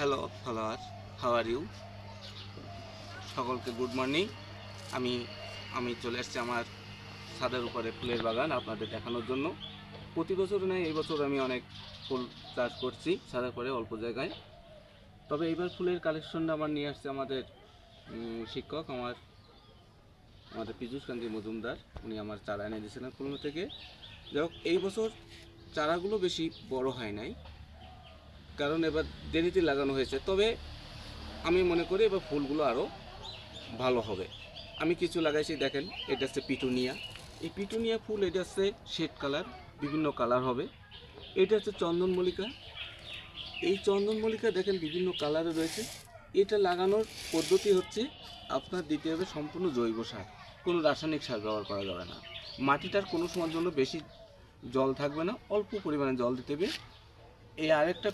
Hello follower, how are you? সকলকে good morning. আমি আমি চলে এসেছি আমার ছাদের উপরে ফুলের বাগান আপনাদের দেখানোর জন্য। প্রতি বছর নয়, এই বছর আমি অনেক ফুল চাষ করছি ছাদের উপরে অল্প জায়গায়। তবে এইবার ফুলের কালেকশনটা আমার নিয়ে আসছে আমাদের শিক্ষক, আমাদের পীযূষকান্তি মজুমদার। উনি আমার চারা এনে দিয়েছিলেন খুলনা থেকে। যাই হোক, এই বছর চারাগুলো বেশি বড় হয় নাই, কারণ এবার দেরিতে লাগানো হয়েছে। তবে আমি মনে করি এবার ফুলগুলো আরও ভালো হবে। আমি কিছু লাগাইছি, দেখেন, এটা হচ্ছে পিটুনিয়া। এই পিটুনিয়া ফুল, এটা হচ্ছে শেড কালার, বিভিন্ন কালার হবে। এটা হচ্ছে চন্দনমল্লিকা। এই চন্দনমল্লিকা দেখেন বিভিন্ন কালারে রয়েছে। এটা লাগানোর পদ্ধতি হচ্ছে আপনার দিতে হবে সম্পূর্ণ জৈব সার, কোনো রাসায়নিক সার ব্যবহার করা যাবে না। মাটিটার কোনো সময়ের জন্য বেশি জল থাকবে না, অল্প পরিমাণে জল দিতে হবে। এই আরেকটা